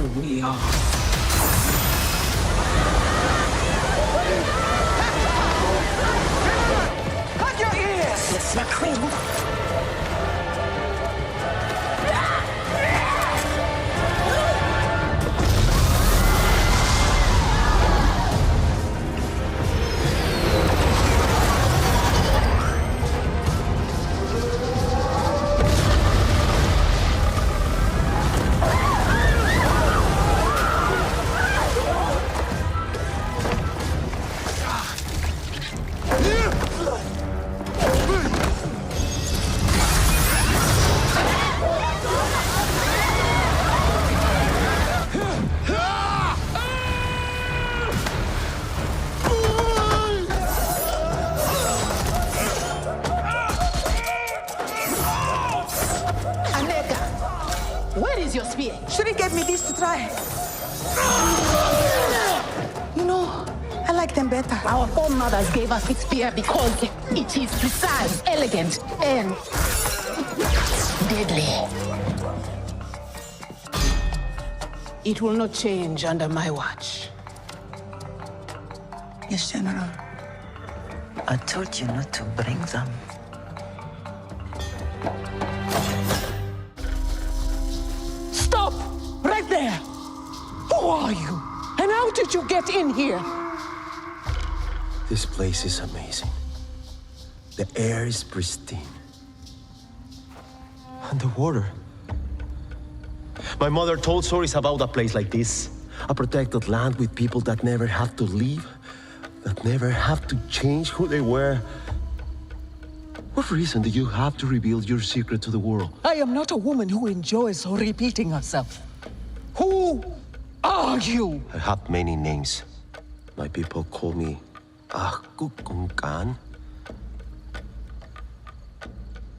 who we are. Plug your ears! It's McQueen. Where is your spear? Shuri gave me this to try. You know, I like them better. Our foremothers gave us this spear because it is precise, elegant, and deadly. It will not change under my watch. Yes, General. I told you not to bring them. Stop! Right there! Who are you? And how did you get in here? This place is amazing. The air is pristine. And the water. My mother told stories about a place like this. A protected land with people that never have to leave, that never have to change who they were. What reason do you have to reveal your secret to the world? I am not a woman who enjoys repeating herself. Who are you? I have many names. My people call me Ahkukungkan.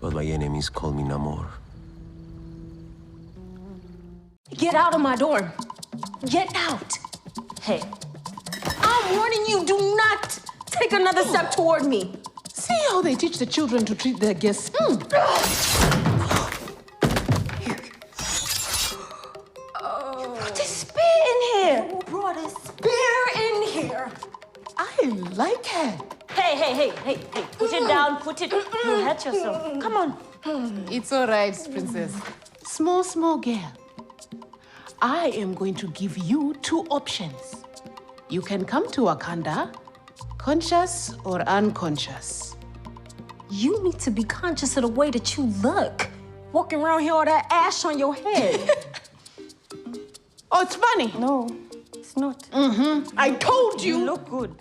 But my enemies call me Namor. Get out of my dorm. Get out. Hey, I'm warning you, do not take another step toward me. See how they teach the children to treat their guests. Who brought this spear in here? Who brought a spear in here? I like her. Hey, put it down, put it. You'll hurt yourself. Come on. It's all right, princess. Small girl. I am going to give you two options. You can come to Wakanda, conscious or unconscious. You need to be conscious of the way that you look. Walking around here with that ash on your head. Oh, it's funny. No, it's not. I told You you. look good.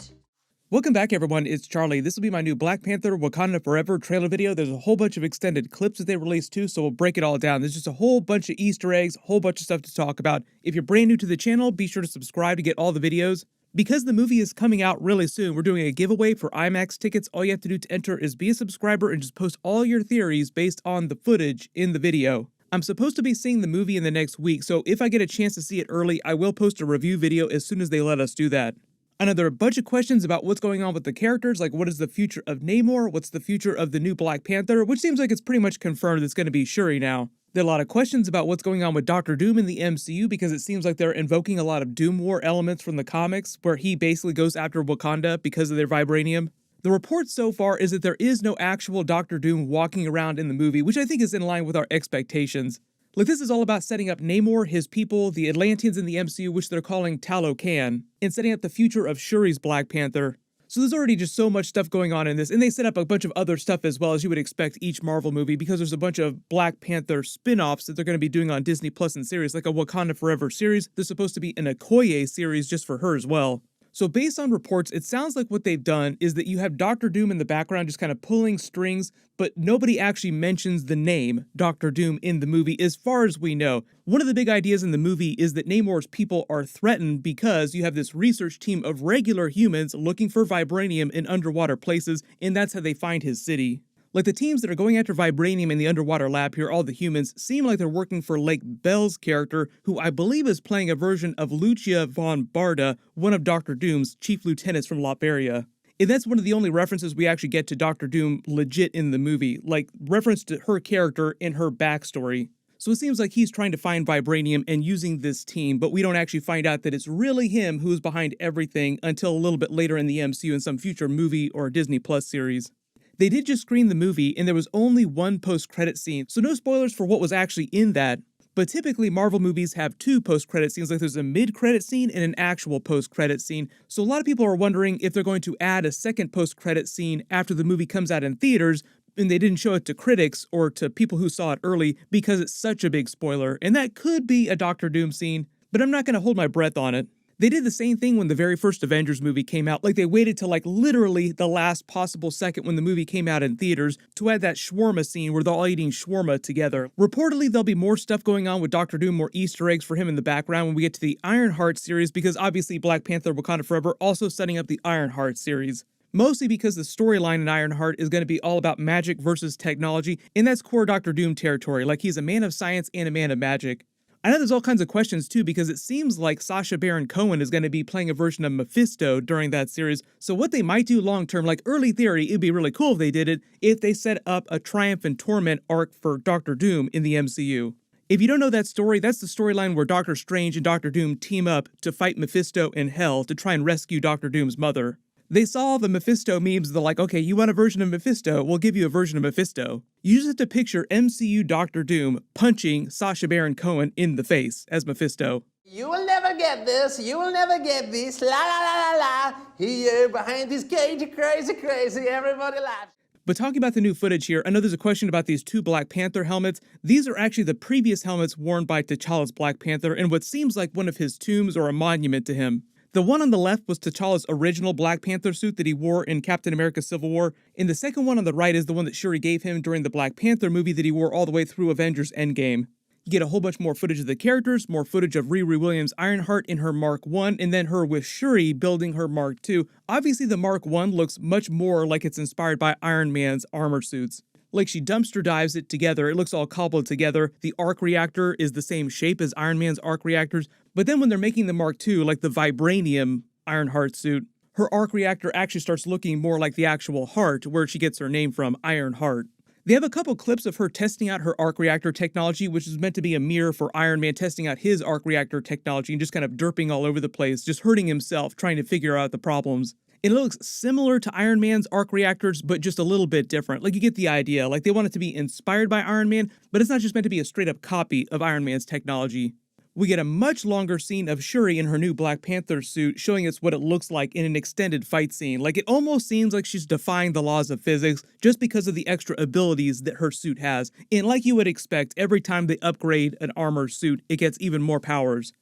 Welcome back, everyone. It's Charlie. This will be my new Black Panther Wakanda Forever trailer video. There's a whole bunch of extended clips that they released too, so we'll break it all down. There's just a whole bunch of Easter eggs, a whole bunch of stuff to talk about. If you're brand new to the channel, be sure to subscribe to get all the videos. Because the movie is coming out really soon, we're doing a giveaway for IMAX tickets. All you have to do to enter is be a subscriber and just post all your theories based on the footage in the video. I'm supposed to be seeing the movie in the next week, so if I get a chance to see it early, I will post a review video as soon as they let us do that. I know there are a bunch of questions about what's going on with the characters, like what is the future of Namor, what's the future of the new Black Panther, which seems like it's pretty much confirmed it's going to be Shuri now. There are a lot of questions about what's going on with Doctor Doom in the MCU because it seems like they're invoking a lot of Doom War elements from the comics, where he basically goes after Wakanda because of their vibranium. The report so far is that there is no actual Doctor Doom walking around in the movie, which I think is in line with our expectations. Like, this is all about setting up Namor, his people, the Atlanteans in the MCU, which they're calling Talocan, and setting up the future of Shuri's Black Panther. So there's already just so much stuff going on in this, and they set up a bunch of other stuff as well, as you would expect each Marvel movie, because there's a bunch of Black Panther spin-offs that they're going to be doing on Disney Plus and series, like a Wakanda Forever series. There's supposed to be an Okoye series just for her as well. So based on reports, it sounds like what they've done is that you have Doctor Doom in the background just kind of pulling strings, but nobody actually mentions the name Doctor Doom in the movie as far as we know. One of the big ideas in the movie is that Namor's people are threatened because you have this research team of regular humans looking for vibranium in underwater places, and that's how they find his city. Like, the teams that are going after vibranium in the underwater lab here, all the humans, seem like they're working for Lake Bell's character, who I believe is playing a version of Lucia von Barda, one of Dr. Doom's chief lieutenants from Latveria. And that's one of the only references we actually get to Dr. Doom legit in the movie, like reference to her character and her backstory. So it seems like he's trying to find vibranium and using this team, but we don't actually find out that it's really him who's behind everything until a little bit later in the MCU in some future movie or Disney Plus series. They did just screen the movie, and there was only one post-credit scene, so no spoilers for what was actually in that. But typically, Marvel movies have two post-credit scenes, like there's a mid-credit scene and an actual post-credit scene. So a lot of people are wondering if they're going to add a second post-credit scene after the movie comes out in theaters, and they didn't show it to critics or to people who saw it early because it's such a big spoiler. And that could be a Doctor Doom scene, but I'm not going to hold my breath on it. They did the same thing when the very first Avengers movie came out. Like, they waited till, like, literally the last possible second when the movie came out in theaters to add that shawarma scene where they're all eating shawarma together. Reportedly, there'll be more stuff going on with Doctor Doom, more Easter eggs for him in the background when we get to the Ironheart series, because obviously Black Panther Wakanda Forever also setting up the Ironheart series. Mostly because the storyline in Ironheart is going to be all about magic versus technology, and that's core Doctor Doom territory. Like, he's a man of science and a man of magic. I know there's all kinds of questions too, because it seems like Sacha Baron Cohen is going to be playing a version of Mephisto during that series. So what they might do long term, like early theory, it'd be really cool if they did it, if they set up a Triumph and Torment arc for Doctor Doom in the MCU. If you don't know that story, that's the storyline where Doctor Strange and Doctor Doom team up to fight Mephisto in Hell to try and rescue Doctor Doom's mother. They saw the Mephisto memes, they're like, okay, you want a version of Mephisto? We'll give you a version of Mephisto. You just have to picture MCU Doctor Doom punching Sacha Baron Cohen in the face as Mephisto. You will never get this, you will never get this, la la la la la, here behind this cage, crazy, everybody laughs. But talking about the new footage here, I know there's a question about these two Black Panther helmets. These are actually the previous helmets worn by T'Challa's Black Panther in what seems like one of his tombs or a monument to him. The one on the left was T'Challa's original Black Panther suit that he wore in Captain America Civil War, and the second one on the right is the one that Shuri gave him during the Black Panther movie that he wore all the way through Avengers Endgame. You get a whole bunch more footage of the characters, more footage of Riri Williams Ironheart in her Mark I, and then her with Shuri building her Mark II. Obviously the Mark I looks much more like it's inspired by Iron Man's armor suits. Like, she dumpster dives it together, it looks all cobbled together, the arc reactor is the same shape as Iron Man's arc reactors, but then when they're making the Mark II, like the vibranium Ironheart suit, her arc reactor actually starts looking more like the actual heart, where she gets her name from, Ironheart. They have a couple clips of her testing out her arc reactor technology, which is meant to be a mirror for Iron Man testing out his arc reactor technology and just kind of derping all over the place, just hurting himself, trying to figure out the problems. It looks similar to Iron Man's arc reactors, but just a little bit different. Like, you get the idea. Like, they want it to be inspired by Iron Man, but it's not just meant to be a straight-up copy of Iron Man's technology. We get a much longer scene of Shuri in her new Black Panther suit, showing us what it looks like in an extended fight scene. Like, it almost seems like she's defying the laws of physics just because of the extra abilities that her suit has. And like you would expect, every time they upgrade an armor suit, it gets even more powers.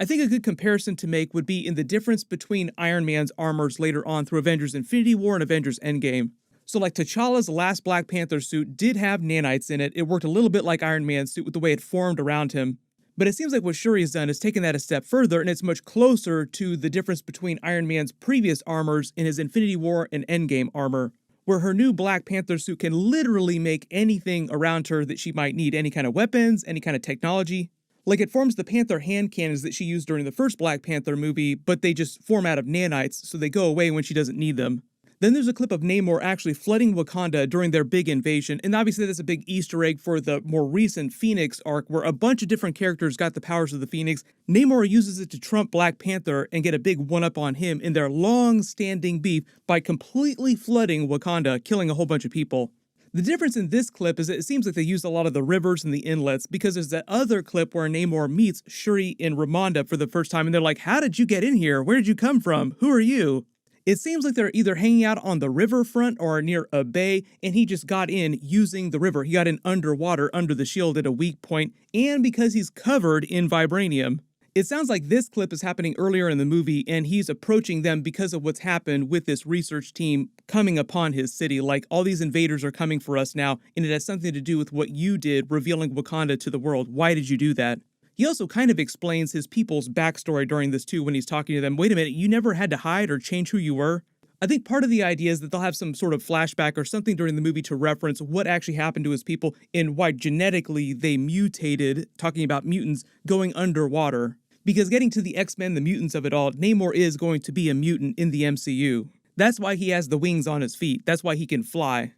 I think a good comparison to make would be in the difference between Iron Man's armors later on through Avengers Infinity War and Avengers Endgame. So like T'Challa's last Black Panther suit did have nanites in it. It worked a little bit like Iron Man's suit with the way it formed around him. But it seems like what Shuri has done is taken that a step further, and it's much closer to the difference between Iron Man's previous armors and his Infinity War and Endgame armor, where her new Black Panther suit can literally make anything around her that she might need, any kind of weapons, any kind of technology. Like, it forms the Panther hand cannons that she used during the first Black Panther movie, but they just form out of nanites, so they go away when she doesn't need them. Then there's a clip of Namor actually flooding Wakanda during their big invasion, and obviously that's a big Easter egg for the more recent Phoenix arc, where a bunch of different characters got the powers of the Phoenix. Namor uses it to trump Black Panther and get a big one-up on him in their long-standing beef by completely flooding Wakanda, killing a whole bunch of people. The difference in this clip is that it seems like they used a lot of the rivers and the inlets, because there's that other clip where Namor meets Shuri and Ramonda for the first time, and they're like, how did you get in here? Where did you come from? Who are you? It seems like they're either hanging out on the riverfront or near a bay, and he just got in using the river. He got in underwater under the shield at a weak point, and because he's covered in vibranium. It sounds like this clip is happening earlier in the movie, and he's approaching them because of what's happened with this research team coming upon his city. Like, all these invaders are coming for us now, and it has something to do with what you did, revealing Wakanda to the world. Why did you do that? He also kind of explains his people's backstory during this too when he's talking to them. Wait a minute, you never had to hide or change who you were? I think part of the idea is that they'll have some sort of flashback or something during the movie to reference what actually happened to his people and why genetically they mutated, talking about mutants, going underwater. Because getting to the X-Men, the mutants of it all, Namor is going to be a mutant in the MCU. That's why he has the wings on his feet. That's why he can fly.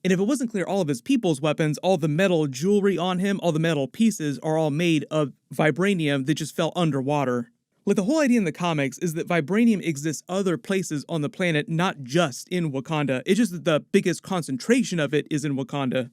And if it wasn't clear, all of his people's weapons, all the metal jewelry on him, all the metal pieces are all made of vibranium that just fell underwater. Like, the whole idea in the comics is that vibranium exists other places on the planet, not just in Wakanda. It's just that the biggest concentration of it is in Wakanda.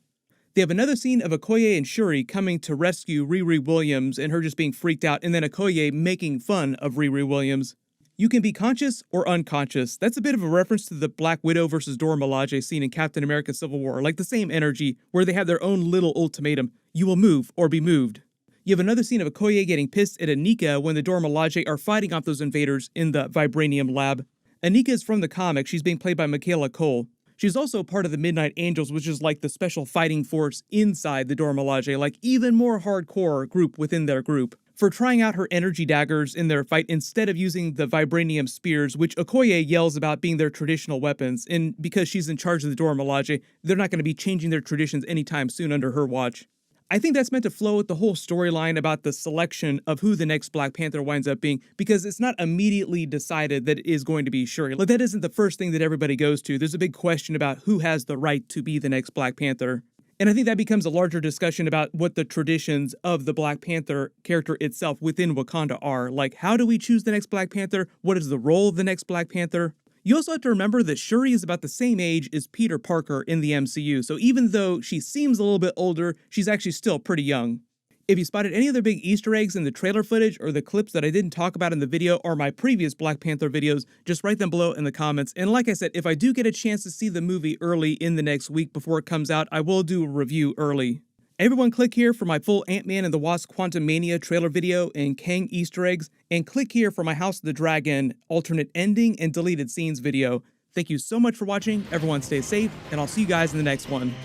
They have another scene of Okoye and Shuri coming to rescue Riri Williams and her just being freaked out, and then Okoye making fun of Riri Williams. You can be conscious or unconscious. That's a bit of a reference to the Black Widow versus Dora Milaje scene in Captain America Civil War, like the same energy, where they have their own little ultimatum. You will move or be moved. You have another scene of Okoye getting pissed at Anika when the Dora Milaje are fighting off those invaders in the vibranium lab. Anika is from the comic. She's being played by Michaela Cole. She's also part of the Midnight Angels, which is like the special fighting force inside the Dora Milaje, like even more hardcore group within their group, for trying out her energy daggers in their fight instead of using the vibranium spears, which Okoye yells about being their traditional weapons. And because she's in charge of the Dora Milaje, they're not going to be changing their traditions anytime soon under her watch. I think that's meant to flow with the whole storyline about the selection of who the next Black Panther winds up being, because it's not immediately decided that it is going to be Shuri. Like, that isn't the first thing that everybody goes to. There's a big question about who has the right to be the next Black Panther. And I think that becomes a larger discussion about what the traditions of the Black Panther character itself within Wakanda are. Like, how do we choose the next Black Panther? What is the role of the next Black Panther? You also have to remember that Shuri is about the same age as Peter Parker in the MCU, so even though she seems a little bit older, she's actually still pretty young. If you spotted any other big Easter eggs in the trailer footage or the clips that I didn't talk about in the video or my previous Black Panther videos, just write them below in the comments. And like I said, if I do get a chance to see the movie early in the next week before it comes out, I will do a review early. Everyone click here for my full Ant-Man and the Wasp Quantumania trailer video and Kang Easter eggs, and click here for my House of the Dragon alternate ending and deleted scenes video. Thank you so much for watching, everyone stay safe, and I'll see you guys in the next one.